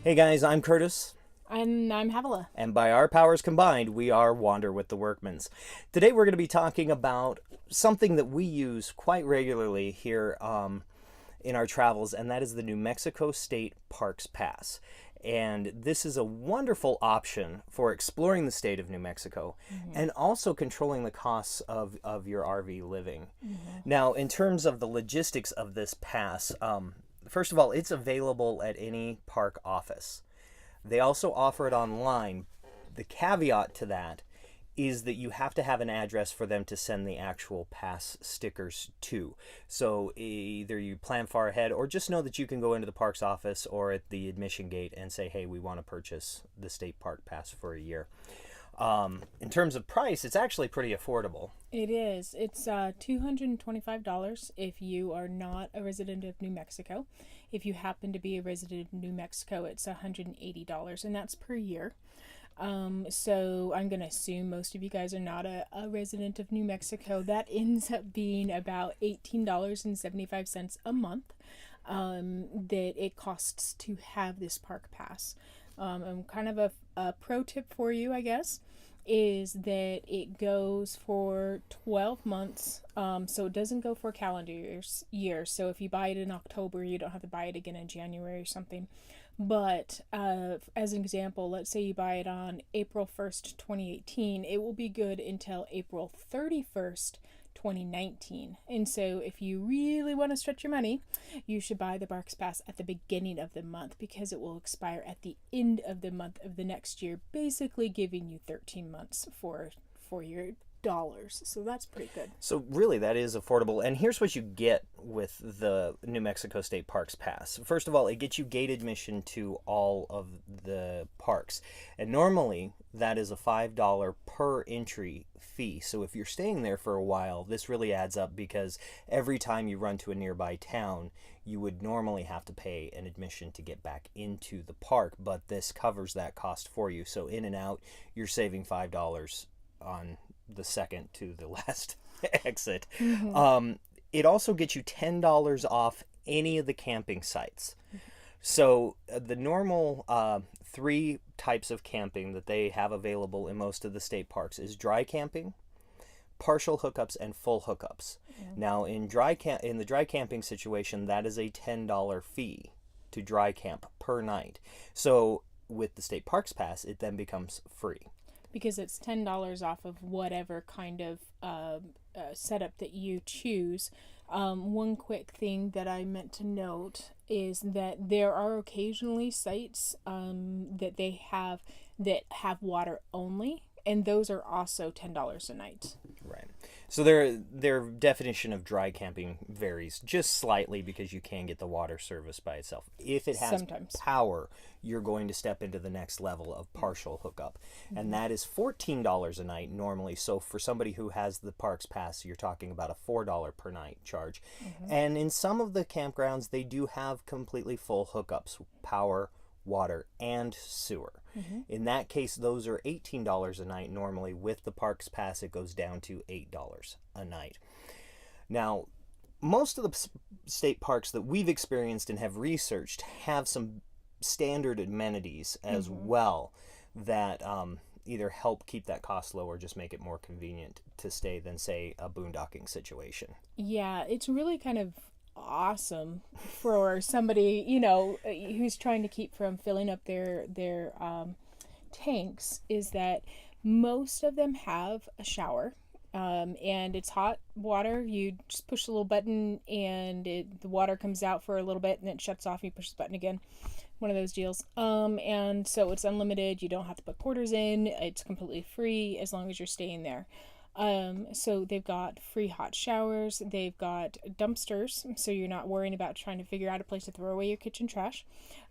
Hey guys, I'm Curtis, And I'm Havila. and by our powers combined, we are Wander with the Workmans. Today we're going to be talking about something that we use quite regularly here in our travels, and that is the New Mexico State Parks Pass. And this is a wonderful option for exploring the state of New Mexico Mm-hmm. and also controlling the costs of your RV living. Mm-hmm. Now, in terms of the logistics of this pass, first of all, it's available at any park office. They also offer it online. The caveat to that is that you have to have an address for them to send the actual pass stickers to. So either you plan far ahead or just know that you can go into the parks office or at the admission gate and say, hey, we want to purchase the state park pass for a year. In terms of price, it's actually pretty affordable. It is. It's $225 if you are not a resident of New Mexico. If you happen to be a resident of New Mexico, it's $180, and that's per year. So I'm going to assume most of you guys are not a resident of New Mexico. That ends up being about $18.75 a month that it costs to have this park pass. And kind of a pro tip for you, I guess, is that it goes for 12 months. So it doesn't go for calendar years. So if you buy it in October, you don't have to buy it again in January or something. But as an example, let's say you buy it on April 1st, 2018, it will be good until April 31st, 2019. And so if you really want to stretch your money, you should buy the Barks Pass at the beginning of the month because it will expire at the end of the month of the next year, basically giving you 13 months for your dollars. So that's pretty good. So really, that is affordable. And here's what you get with the New Mexico State Parks Pass. First of all, it gets you gate admission to all of the parks. And normally, that is a $5 per entry fee. So if you're staying there for a while, this really adds up because every time you run to a nearby town, you would normally have to pay an admission to get back into the park. But this covers that cost for you. So in and out, you're saving $5 on the second to the last exit. Mm-hmm. It also gets you $10 off any of the camping sites. So the normal three types of camping that they have available in most of the state parks is dry camping, partial hookups, and full hookups. Yeah. Now in the dry camping situation, that is a $10 fee to dry camp per night. So with the state parks pass, it then becomes free. Because it's $10 off of whatever kind of setup that you choose. One quick thing that I meant to note is that there are occasionally sites that have water only, and those are also $10 a night. Right. So their definition of dry camping varies just slightly because you can get the water service by itself. If it has Sometimes. power, you're going to step into the next level of partial hookup. Mm-hmm. And that is $14 a night normally. So for somebody who has the Parks Pass, you're talking about a $4 per night charge. Mm-hmm. And in some of the campgrounds, they do have completely full hookups, power, water, and sewer. Mm-hmm. In that case, those are $18 a night normally. With the Parks Pass, it goes down to $8 a night. Now, most of the state parks that we've experienced and have researched have some standard amenities as Mm-hmm. well that either help keep that cost low or just make it more convenient to stay than, say, a boondocking situation. Yeah, it's really kind of awesome for somebody who's trying to keep from filling up their tanks is that most of them have a shower, and it's hot water. You just push a little button and the water comes out for a little bit and then it shuts off. You push the button again, one of those deals. And so it's unlimited. You don't have to put quarters in. It's completely free as long as you're staying there. So they've got free hot showers, they've got dumpsters, so you're not worrying about trying to figure out a place to throw away your kitchen trash.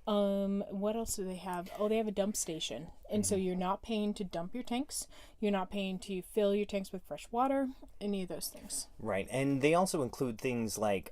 What else do they have? Oh, they have a dump station. And so you're not paying to dump your tanks. You're not paying to fill your tanks with fresh water, any of those things. Right. And they also include things like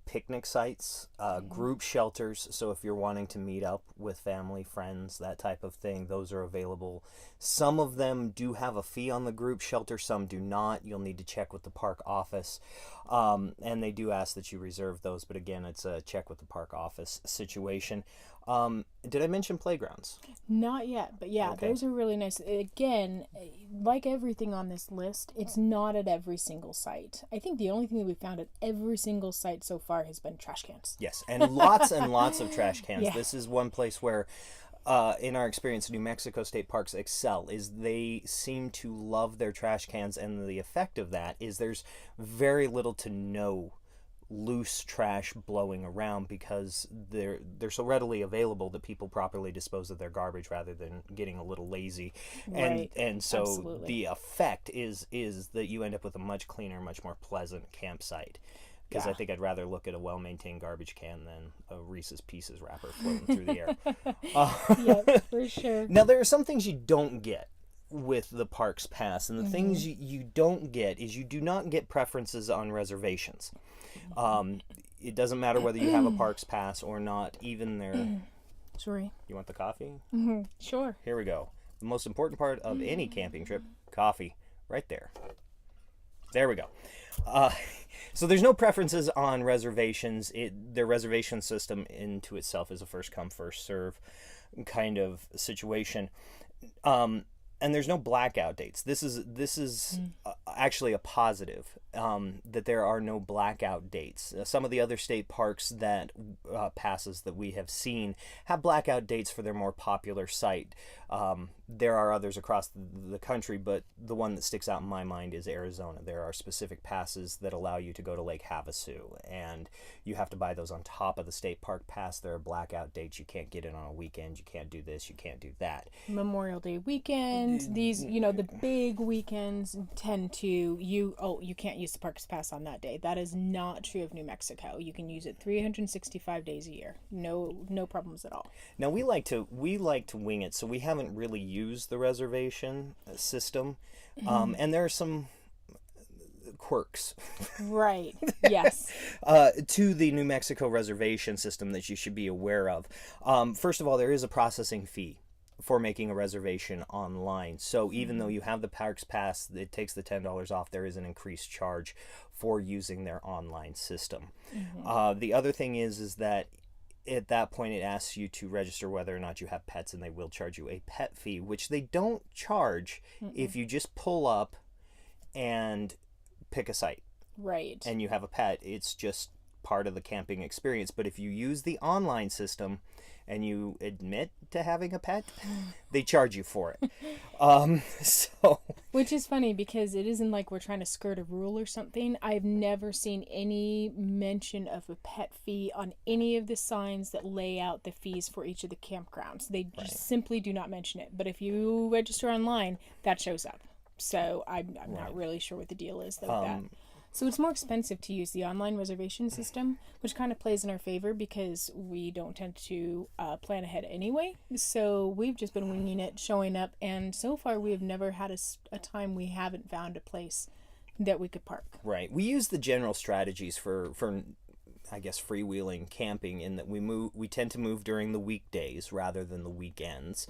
picnic sites, group shelters. So if you're wanting to meet up with family, friends, that type of thing, those are available. Some of them do have a fee on the group shelter, some do not. You'll need to check with the park office. And they do ask that you reserve those, but again, it's a check with the park office situation. Did I mention playgrounds? Not yet, but yeah, Okay. those are really nice. Again, like everything on this list, it's not at every single site. I think the only thing that we found at every single site so far has been trash cans. Yes, and lots of trash cans. Yeah. This is one place where, in our experience, New Mexico State Parks excel. Is they seem to love their trash cans, and the effect of that is there's very little to no loose trash blowing around because they're so readily available that people properly dispose of their garbage rather than getting a little lazy. Right. And so Absolutely. the effect is that you end up with a much cleaner, much more pleasant campsite. Because Yeah. I think I'd rather look at a well-maintained garbage can than a Reese's Pieces wrapper floating through the air. Yeah, for sure. Now, there are some things you don't get with the Parks Pass, and the things you don't get is you do not get preferences on reservations. It doesn't matter whether you have a Parks Pass or not, even their... Sorry. You want the coffee? Sure. Here we go. The most important part of any camping trip, coffee. Right there. There we go. So there's no preferences on reservations. Their reservation system into itself is a first come, first serve kind of situation. And there's no blackout dates. This is actually a positive, that there are no blackout dates. Some of the other state parks that passes that we have seen have blackout dates for their more popular site. There are others across the country, but the one that sticks out in my mind is Arizona. There are specific passes that allow you to go to Lake Havasu, and you have to buy those on top of the state park pass. There are blackout dates. You can't get it on a weekend. You can't do this. You can't do that. Memorial Day weekend, these, the big weekends tend to, you can't use the Parks Pass on that day. That is not true of New Mexico. You can use it 365 days a year. No problems at all. Now we like to wing it, so we haven't really used the reservation system, and there are some quirks Right. Yes. to the New Mexico reservation system that you should be aware of. First of all, there is a processing fee for making a reservation online. So even though you have the Parks Pass, it takes the $10 off. There is an increased charge for using their online system. The other thing is that at that point it asks you to register whether or not you have pets, and they will charge you a pet fee, which they don't charge if you just pull up and pick a site Right. and you have a pet. It's just part of the camping experience. But if you use the online system and you admit to having a pet, they charge you for it. So Which is funny because it isn't like we're trying to skirt a rule or something. I've never seen any mention of a pet fee on any of the signs that lay out the fees for each of the campgrounds. They just simply do not mention it. But if you register online, that shows up. So I'm not really sure what the deal is though with that. So it's more expensive to use the online reservation system, which kind of plays in our favor because we don't tend to plan ahead anyway. So we've just been winging it, showing up, and so far we have never had a time we haven't found a place that we could park. right, we use the general strategies for I guess freewheeling camping in that we tend to move during the weekdays rather than the weekends.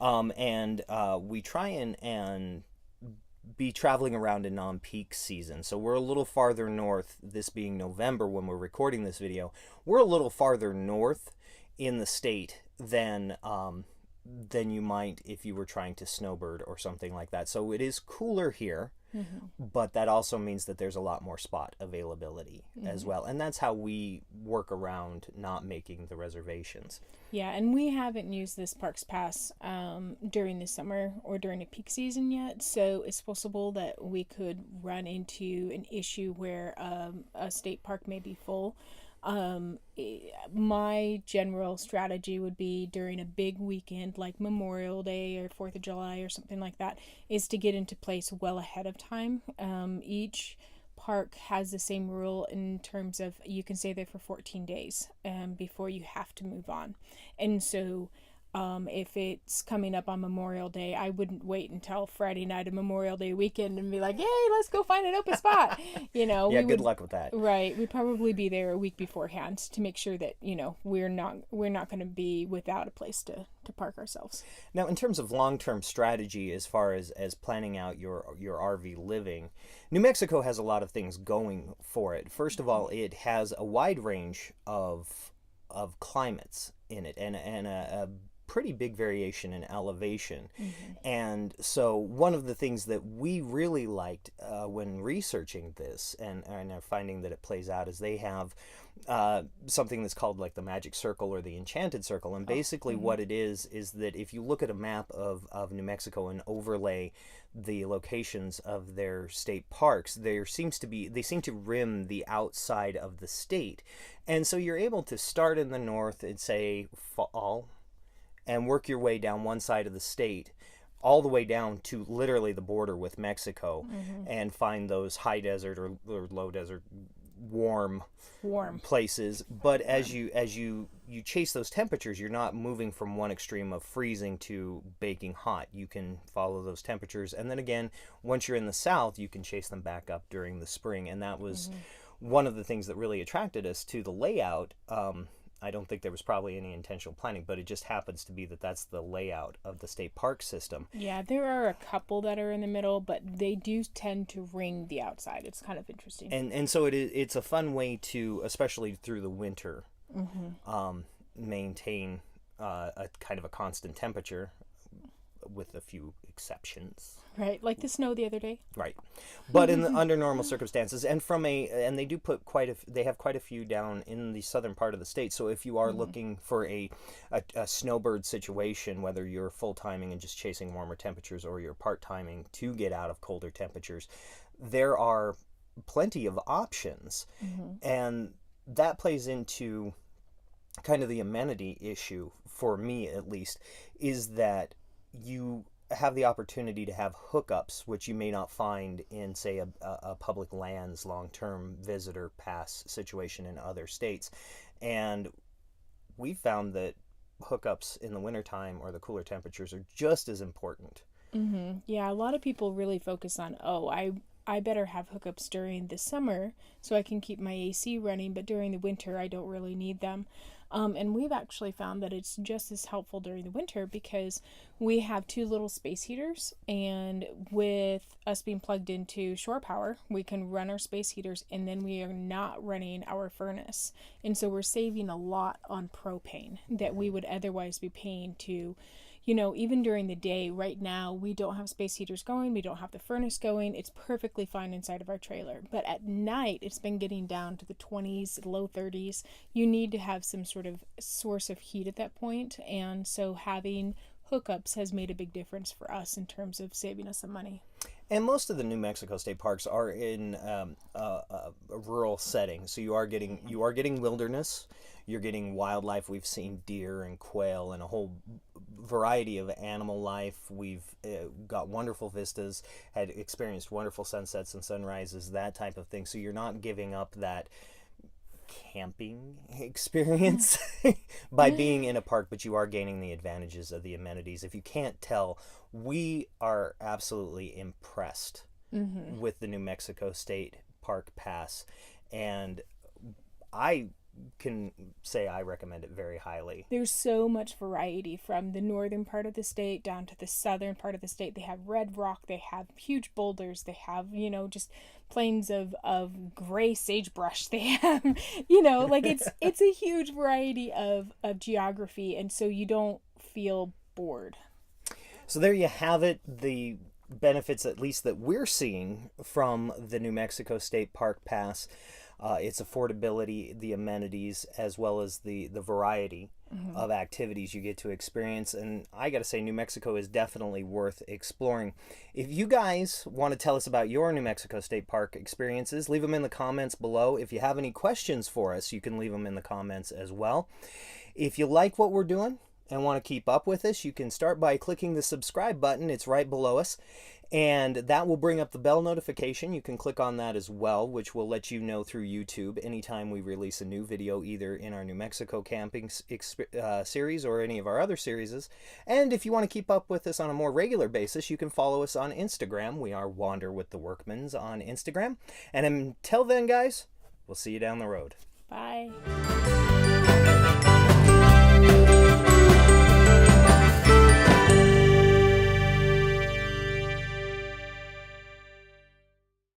And we try and be traveling around in non-peak season. So we're a little farther north, this being November when we're recording this video. We're a little farther north in the state than you might if you were trying to snowbird or something like that. So it is cooler here, but that also means that there's a lot more spot availability as well. And that's how we work around not making the reservations. Yeah, and we haven't used this Parks Pass during the summer or during a peak season yet, so it's possible that we could run into an issue where a state park may be full. My general strategy would be during a big weekend like Memorial Day or 4th of July or something like that, is to get into place well ahead of time. Each park has the same rule in terms of you can stay there for 14 days before you have to move on. And so if it's coming up on Memorial Day, I wouldn't wait until Friday night of Memorial Day weekend and be like, hey, let's go find an open spot. Yeah, good luck with that. Right. We'd probably be there a week beforehand to make sure that, we're not going to be without a place to park ourselves. Now, in terms of long-term strategy, as far as planning out your RV living, New Mexico has a lot of things going for it. First of all, it has a wide range of climates in it, and a pretty big variation in elevation. And so one of the things that we really liked when researching this, and are finding that it plays out, is they have something that's called like the magic circle or the enchanted circle. And basically what it is that if you look at a map of New Mexico and overlay the locations of their state parks, they seem to rim the outside of the state. And so you're able to start in the north and say fall and work your way down one side of the state all the way down to literally the border with Mexico, and find those high desert or low desert warm places. But as you chase those temperatures, you're not moving from one extreme of freezing to baking hot. You can follow those temperatures, and then again, once you're in the south, you can chase them back up during the spring. And that was one of the things that really attracted us to the layout. I don't think there was probably any intentional planning, but it just happens to be that that's the layout of the state park system. Yeah, there are a couple that are in the middle, but they do tend to ring the outside. It's kind of interesting. And so it's a fun way to, especially through the winter, maintain a kind of a constant temperature, with a few exceptions. Right, like the snow the other day. Right, but under normal circumstances, and they do put they have quite a few down in the southern part of the state. So if you are looking for a snowbird situation, whether you're full timing and just chasing warmer temperatures, or you're part timing to get out of colder temperatures, there are plenty of options, and that plays into kind of the amenity issue for me, at least, is that you have the opportunity to have hookups, which you may not find in, say, a public lands long-term visitor pass situation in other states. And we found that hookups in the wintertime or the cooler temperatures are just as important. Yeah, a lot of people really focus on, I better have hookups during the summer so I can keep my AC running, but during the winter I don't really need them. And we've actually found that it's just as helpful during the winter, because we have 2 little space heaters, and with us being plugged into shore power, we can run our space heaters, and then we are not running our furnace. And so we're saving a lot on propane that we would otherwise be paying to, even during the day. Right now, we don't have space heaters going. We don't have the furnace going. It's perfectly fine inside of our trailer. But at night, it's been getting down to the 20s, low 30s. You need to have some sort of source of heat at that point. And so having hookups has made a big difference for us in terms of saving us some money. And most of the New Mexico state parks are in a rural setting, so you are getting wilderness, you're getting wildlife. We've seen deer and quail and a whole variety of animal life. We've got wonderful vistas, had experienced wonderful sunsets and sunrises, that type of thing. So you're not giving up that camping experience by being in a park, but you are gaining the advantages of the amenities. If you can't tell, we are absolutely impressed with the New Mexico State Park Pass, and I can say I recommend it very highly. There's so much variety from the northern part of the state down to the southern part of the state. They have red rock, they have huge boulders, they have, just plains of gray sagebrush. They have, like it's a huge variety of geography, and so you don't feel bored. So there you have it, the benefits, at least that we're seeing from the New Mexico State Park Pass. Its affordability, the amenities, as well as the variety of activities you get to experience. And I got to say, New Mexico is definitely worth exploring. If you guys want to tell us about your New Mexico State Park experiences, leave them in the comments below. If you have any questions for us, you can leave them in the comments as well. If you like what we're doing and want to keep up with us, you can start by clicking the subscribe button. It's right below us. And that will bring up the bell notification. You can click on that as well, which will let you know through YouTube anytime we release a new video, either in our New Mexico camping series or any of our other series. And if you want to keep up with us on a more regular basis, you can follow us on Instagram. We are Wander with the Workmans on Instagram. And until then, guys, we'll see you down the road. Bye.